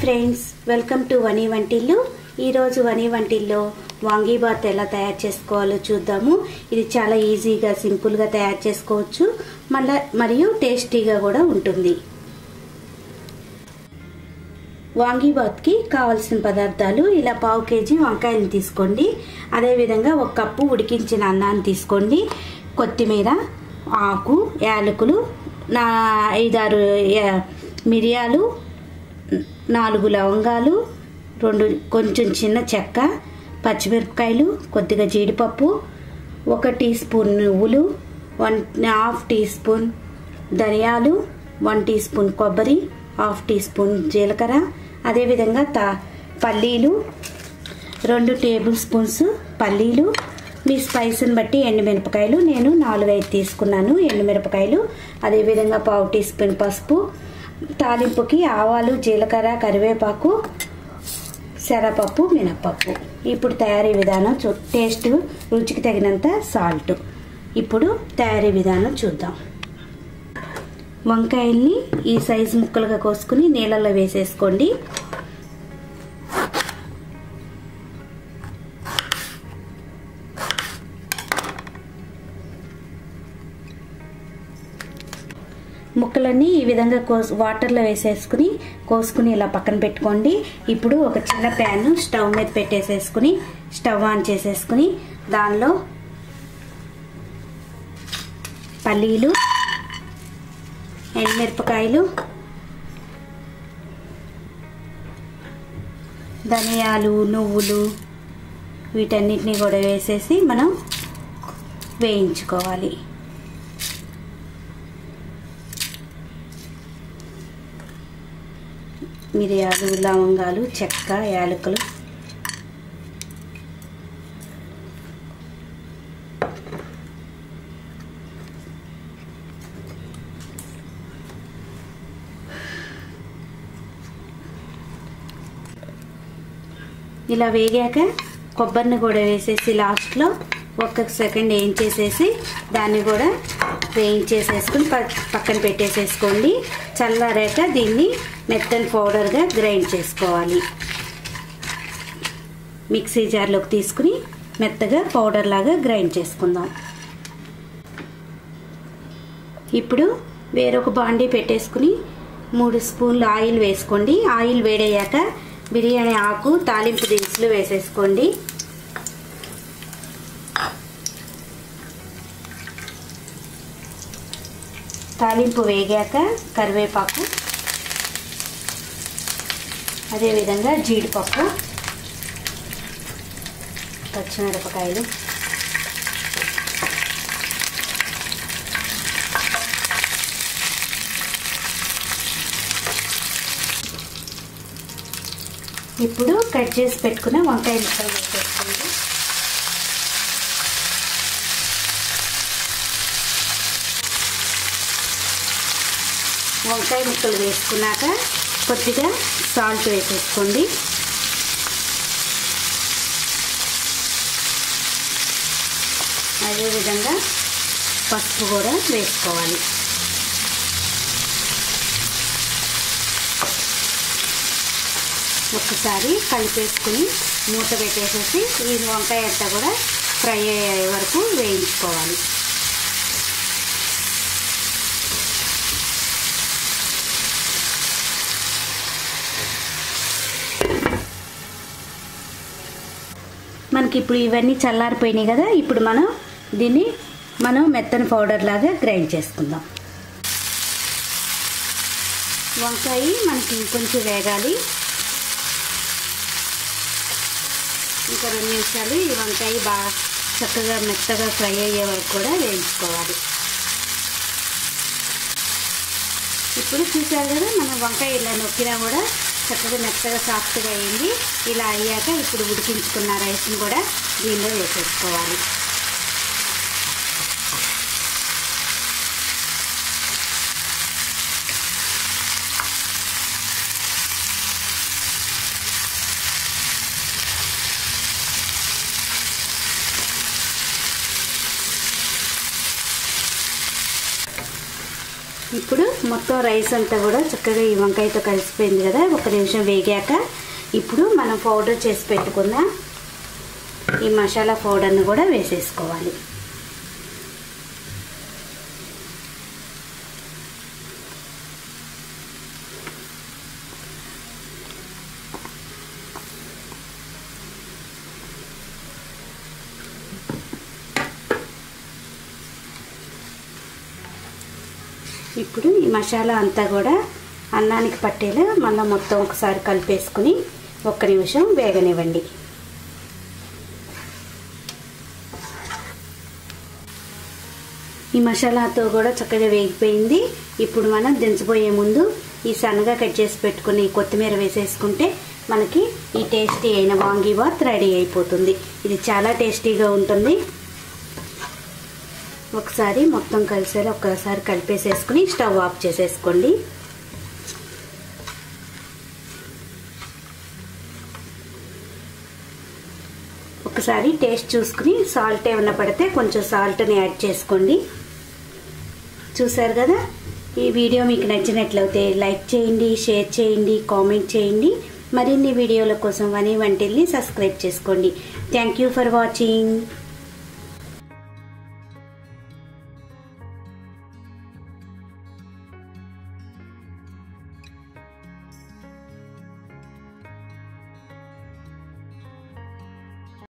Friends, welcome to వనీ వంటిల్లు. ఈరోజు వనీ వంటిల్లో వాంగీబాత్ ఎలా తయారు చేసుకోవాలో చూద్దాము. ఇది చాలా ఈజీగా సింపుల్గా తయారు చేసుకోవచ్చు, మరియు టేస్టీగా కూడా ఉంటుంది. వాంగీబాత్కి కావలసిన పదార్థాలు: ఇలా 1/2 కేజీ వంకాయలు తీసుకోండి. అదేవిధంగా 1 కప్పు ఉడికించిన అన్నాన్ని తీసుకోండి. కొత్తిమీర, ఆకు, యాలకులు, 5-6 మిరియాలు, 4 లవంగాలు, 2 కొంచెం చిన్న చెక్క, పచ్చిమిరపకాయలు, కొద్దిగా జీడిపప్పు, 1 టీ స్పూన్ నువ్వులు, 1/2 టీ స్పూన్ ధనియాలు, 1 టీ స్పూన్ కొబ్బరి, 1/2 టీ స్పూన్ జీలకర్ర, అదేవిధంగా పల్లీలు, 2 టేబుల్ స్పూన్స్ పల్లీలు, మీ స్పైస్ని బట్టి ఎండుమిరపకాయలు, నేను 4-5 తీసుకున్నాను ఎండుమిరపకాయలు, అదేవిధంగా 1/2 టీ స్పూన్ పసుపు, తాలింపుకి ఆవాలు, జీలకర్ర, కరివేపాకు, శనగపప్పు, మినప్పప్పు. ఇప్పుడు తయారీ విధానం టేస్ట్ రుచికి తగినంత సాల్ట్. ఇప్పుడు తయారీ విధానం చూద్దాం. వంకాయల్ని ఈ సైజు ముక్కలుగా కోసుకుని నీళ్ళలో వేసేసుకోండి. ముక్కలన్నీ ఈ విధంగా వాటర్లో వేసేసుకుని కోసుకుని ఇలా పక్కన పెట్టుకోండి. ఇప్పుడు ఒక చిన్న ప్యాన్ స్టవ్ మీద పెట్టేసేసుకుని స్టవ్ ఆన్ చేసేసుకుని దానిలో పల్లీలు, ఎండుమిరపకాయలు, ధనియాలు, నువ్వులు వీటన్నిటిని కూడా వేసేసి మనం వేయించుకోవాలి. మిరియాలు, లవంగాలు, చెక్క, యాలకులు, ఇలా వేగాక కొబ్బరిని కూడా వేసేసి లాస్ట్లో 1 సెకండ్ వేయించేసేసి దాన్ని కూడా వేయించేసేసుకుని పక్కన పెట్టేసేసుకోండి. చల్లారాక దీన్ని మెత్తని పౌడర్గా గ్రైండ్ చేసుకోవాలి. మిక్సీ జార్లోకి తీసుకుని మెత్తగా పౌడర్ లాగా గ్రైండ్ చేసుకుందాం. ఇప్పుడు వేరొక బాండీ పెట్టేసుకుని 3 స్పూన్లు ఆయిల్ వేసుకోండి. ఆయిల్ వేడయ్యాక బిర్యానీ ఆకు, తాలింపు దినుసులు వేసేసుకోండి. తాలింపు వేగాక కరివేపాకు, అదేవిధంగా జీడిపప్పు, పచ్చిమిరపకాయలు, ఇప్పుడు కట్ చేసి పెట్టుకున్న వంకాయ ముక్కలు వేసేసుకోండి. వంకాయ ముక్కలు వేసుకున్నాక కొద్దిగా సాల్ట్ వేసేసుకోండి. అదేవిధంగా పసుపు కూడా వేసుకోవాలి. ఒకసారి కలిపేసుకుని మూత పెట్టేసేసి ఈ వంకాయ అంతా కూడా ఫ్రై అయ్యే వరకు వేయించుకోవాలి. మనకి ఇప్పుడు ఇవన్నీ చల్లారిపోయినాయి కదా. ఇప్పుడు దీన్ని మెత్తని పౌడర్ లాగా గ్రైండ్ చేసుకుందాం. వంకాయ మనకి కొంచెం వేగాలి. ఇంకా 2 నిమిషాలు ఈ వంకాయ బాగా చక్కగా మెత్తగా ఫ్రై అయ్యే వరకు కూడా వేయించుకోవాలి. ఇప్పుడు చూసారు కదా, మనం వంకాయ ఇలా నొక్కినా కూడా చక్కగా మెత్తగా సాఫ్ట్గా అయ్యింది. ఇలా అయ్యాక ఇప్పుడు ఉడికించుకున్న రైస్ని కూడా దీనిలో వేసేసుకోవాలి. ఇప్పుడు మొత్తం రైస్ అంతా కూడా చక్కగా ఈ వంకాయతో కలిసిపోయింది కదా. ఒక నిమిషం వేగాక ఇప్పుడు మనం పౌడర్ చేసి పెట్టుకున్న ఈ మసాలా పౌడర్ని కూడా వేసేసుకోవాలి. ఇప్పుడు ఈ మసాలా అంతా కూడా అన్నానికి పట్టేలా మళ్ళీ మొత్తం ఒకసారి కలిపేసుకుని ఒక్క నిమిషం వేగనివ్వండి. ఈ మసాలాతో కూడా చక్కగా వేగిపోయింది. ఇప్పుడు మనం దించబోయే ముందు ఈ సన్నగా కట్ చేసి పెట్టుకుని కొత్తిమీర వేసేసుకుంటే మనకి ఈ టేస్టీ అయిన వాంగీబాత్ రెడీ అయిపోతుంది. ఇది చాలా టేస్టీగా ఉంటుంది. ఒకసారి మొత్తం కలిసేలా ఒక్కసారి కలిపేసేసుకుని స్టవ్ ఆఫ్ చేసేసుకోండి. ఒకసారి టేస్ట్ చూసుకుని సాల్ట్ ఏమైనా పడితే కొంచెం సాల్ట్ని యాడ్ చేసుకోండి. చూసారు కదా, ఈ వీడియో మీకు నచ్చినట్లయితే లైక్ చేయండి, షేర్ చేయండి, కామెంట్ చేయండి. మరిన్ని వీడియోల కోసం వని వంటిల్ని సబ్స్క్రైబ్ చేసుకోండి. Thank you for watching.